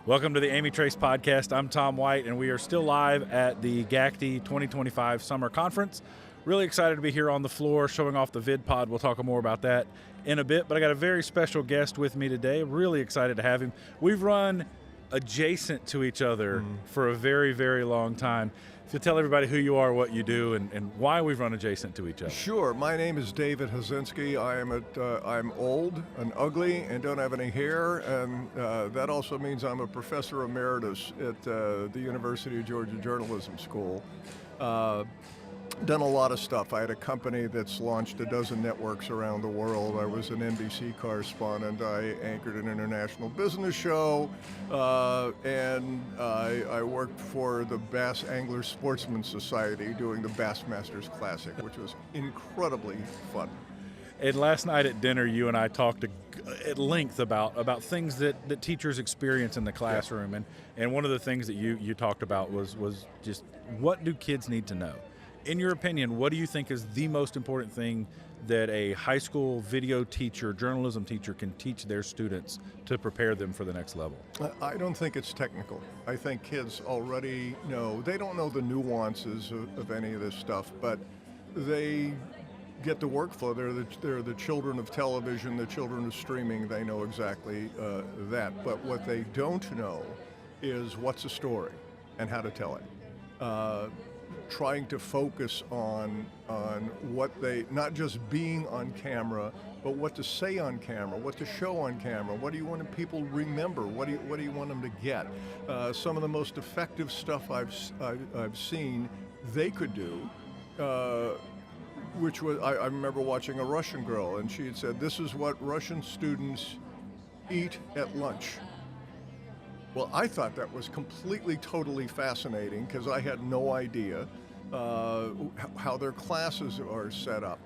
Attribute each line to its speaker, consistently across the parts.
Speaker 1: Welcome to the Amitrace Podcast. I'm Tom White, and we are still live at the GACTE 2025 Summer Conference. Really excited to be here on the floor showing off the VidPOD. We'll talk more about that in a bit, but I got a very special guest with me today. Really excited to have him. We've run adjacent to each other for a very, very long time. So tell everybody who you are, what you do, and why we've run adjacent to each other.
Speaker 2: Sure. My name is David Hazinski. I'm old and ugly and don't have any hair, and that also means I'm a professor emeritus at the University of Georgia Journalism School. Done a lot of stuff. I had a company that's launched a dozen networks around the world. I was an NBC correspondent. I anchored an international business show, and I worked for the Bass Angler Sportsman Society doing the Bassmasters Classic, which was incredibly fun.
Speaker 1: And last night at dinner, you and I talked at length about things that teachers experience in the classroom, and one of the things that you talked about was just what do kids need to know? In your opinion, what do you think is the most important thing that a high school video teacher, journalism teacher can teach their students to prepare them for the next level?
Speaker 2: I don't think it's technical. I think kids already know. They don't know the nuances of any of this stuff, but they get the workflow. They're the children of television, the children of streaming. They know exactly that. But what they don't know is what's a story and how to tell it. Trying to focus on what they, not just being on camera, but what to say on camera, what to show on camera, what do you want people to remember, what do you want them to get. Some of the most effective stuff I've seen they could do, which was, I remember watching a Russian girl, and she had said, this is what Russian students eat at lunch. Well, I thought that was completely, totally fascinating because I had no idea how their classes are set up.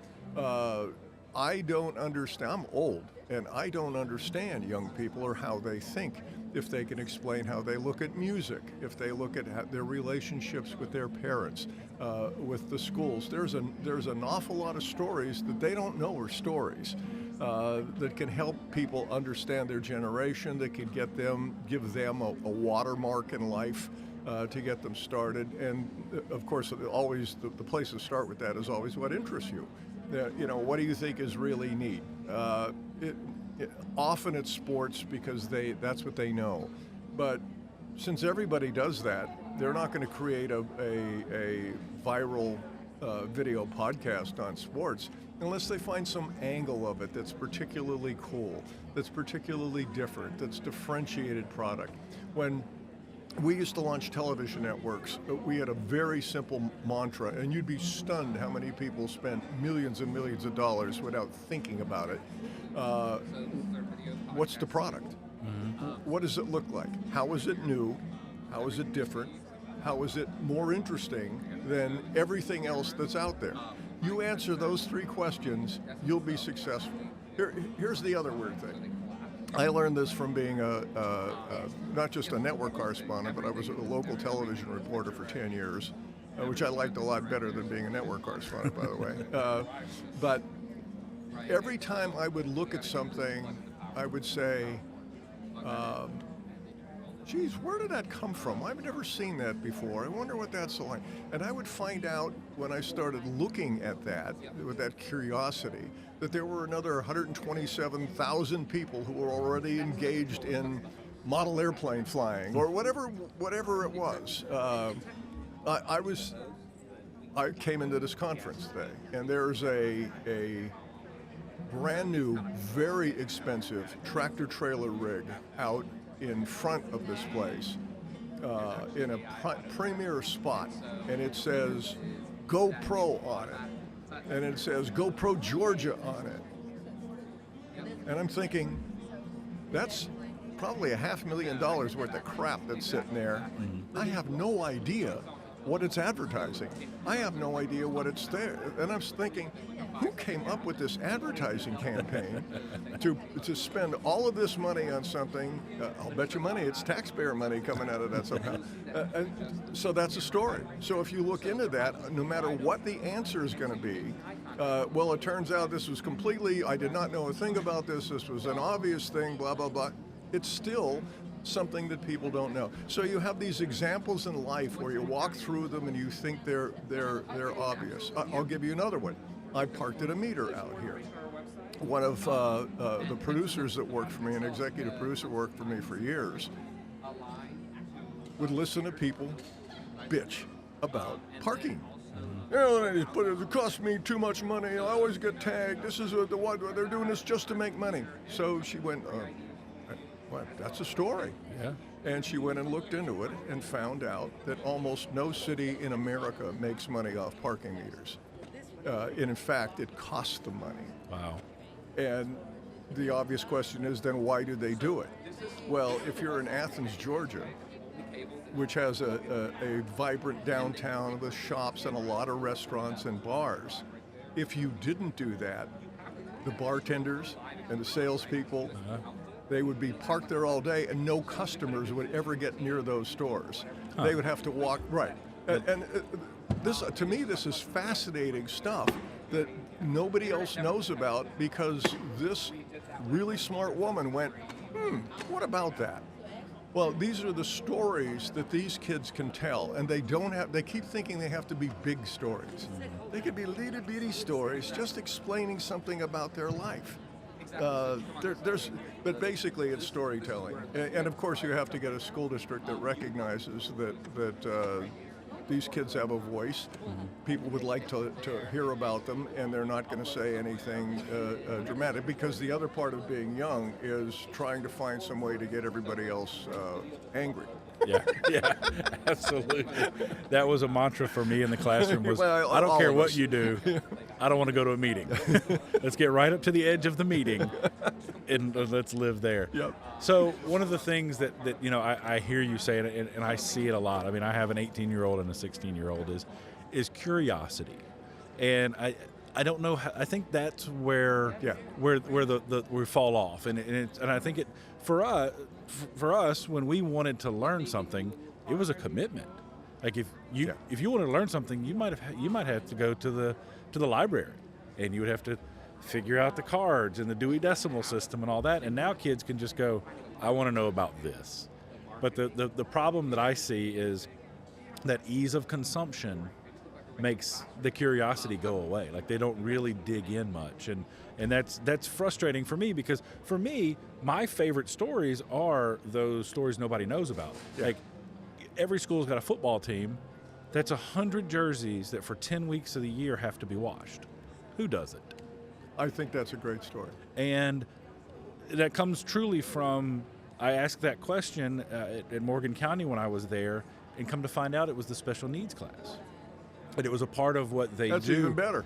Speaker 2: I don't understand. I'm old, and I don't understand young people or how they think. If they can explain how they look at music, if they look at their relationships with their parents, with the schools, there's an awful lot of stories that they don't know are stories. That can help people understand their generation, that can give them a watermark in life to get them started. And of course, always the place to start with that is always what interests you. What do you think is really neat? Often it's sports because that's what they know. But since everybody does that, they're not going to create a viral video podcast on sports unless they find some angle of it that's particularly cool, that's particularly different, that's differentiated product. When we used to launch television networks, we had a very simple mantra, and you'd be stunned how many people spent millions and millions of dollars without thinking about it. What's the product? What does it look like? How is it new? How is it different? How is it more interesting than everything else that's out there? You answer those three questions, you'll be successful. Here's the other weird thing. I learned this from being not just a network correspondent, but I was a local television reporter for 10 years, which I liked a lot better than being a network correspondent, by the way. But every time I would look at something, I would say, geez, where did that come from? I've never seen that before. I wonder what that's like. And I would find out when I started looking at that, with that curiosity, that there were another 127,000 people who were already engaged in model airplane flying or whatever it was. I came into this conference today, and there's a brand new, very expensive tractor trailer rig out in front of this place in a premier spot, and it says GoPro on it, and it says GoPro Georgia on it, and I'm thinking that's probably $500,000 worth of crap that's sitting there. I have no idea what it's advertising. I have no idea what it's there. And I'm thinking, who came up with this advertising campaign to spend all of this money on something? I'll bet you money it's taxpayer money coming out of that somehow. And so that's a story. So if you look into that, no matter what the answer is going to be, well, it turns out this was completely, I did not know a thing about this. This was an obvious thing, blah, blah, blah. It's still something that people don't know. So you have these examples in life where you walk through them and you think they're obvious. I'll give you another one. I parked at a meter out here. One of the producers that worked for me, an executive producer worked for me for years, would listen to people bitch about parking. You know, it costs me too much money. I always get tagged. This is what they're doing this just to make money. So she went, well, that's a story.
Speaker 1: Yeah.
Speaker 2: And she went and looked into it and found out that almost no city in America makes money off parking meters. And in fact, it costs them money.
Speaker 1: Wow.
Speaker 2: And the obvious question is, then why do they do it? Well, if you're in Athens, Georgia, which has a vibrant downtown with shops and a lot of restaurants and bars, if you didn't do that, the bartenders and the salespeople, they would be parked there all day and no customers would ever get near those stores. They would have to walk, right. And this, to me, this is fascinating stuff that nobody else knows about, because this really smart woman went, what about that? Well, these are the stories that these kids can tell, and they keep thinking they have to be big stories. They could be little bitty stories just explaining something about their life. But basically it's storytelling. And of course you have to get a school district that recognizes that these kids have a voice. People would like to hear about them, and they're not going to say anything dramatic, because the other part of being young is trying to find some way to get everybody else angry.
Speaker 1: Yeah, absolutely. That was a mantra for me in the classroom was,
Speaker 2: Well,
Speaker 1: I don't
Speaker 2: all
Speaker 1: care
Speaker 2: of
Speaker 1: what
Speaker 2: us.
Speaker 1: you do, I don't want to go to a meeting. Let's get right up to the edge of the meeting and let's live there.
Speaker 2: Yep.
Speaker 1: So one of the things that you know, I hear you say it, and I see it a lot. I mean, I have an 18-year-old and a 16-year-old, is curiosity. And I don't know how, I think that's where we fall off. And I think it for us when we wanted to learn something, it was a commitment. Like if you wanted to learn something, you might have to go to the library, and you would have to figure out the cards and the Dewey Decimal System and all that. And now kids can just go, I want to know about this. But the problem that I see is that ease of consumption makes the curiosity go away. Like they don't really dig in much, and that's frustrating for me, because for me, my favorite stories are those stories nobody knows about. Like every school's got a football team. That's 100 jerseys that for 10 weeks of the year have to be washed. Who does it?
Speaker 2: I think that's a great story.
Speaker 1: And that comes truly from, I asked that question at Morgan County when I was there, and come to find out it was the special needs class. But it was a part of what they
Speaker 2: That's
Speaker 1: do.
Speaker 2: even better.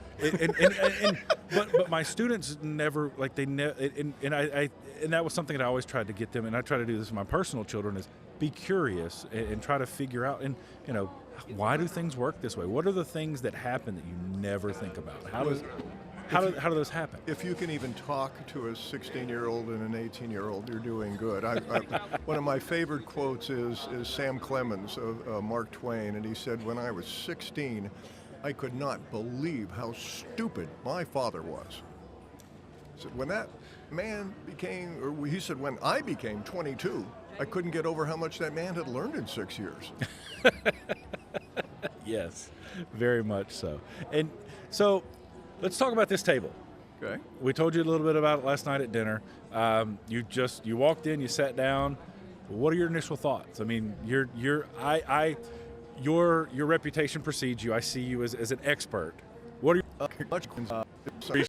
Speaker 1: But my students never, like and that was something that I always tried to get them, and I try to do this with my personal children, is be curious and try to figure out, and you know, why do things work this way? What are the things that happen that you never think about? How do those happen?
Speaker 2: If you can even talk to a 16-year-old and an 18-year-old, you're doing good. One of my favorite quotes is Sam Clemens of Mark Twain, and he said, when I was 16, I could not believe how stupid my father was. He said, when that man he said, when I became 22, I couldn't get over how much that man had learned in 6 years.
Speaker 1: Yes, very much so. And so, let's talk about this table.
Speaker 2: Okay.
Speaker 1: We told you a little bit about it last night at dinner. You walked in, you sat down. What are your initial thoughts? I mean, your reputation precedes you. I see you as an expert. What are your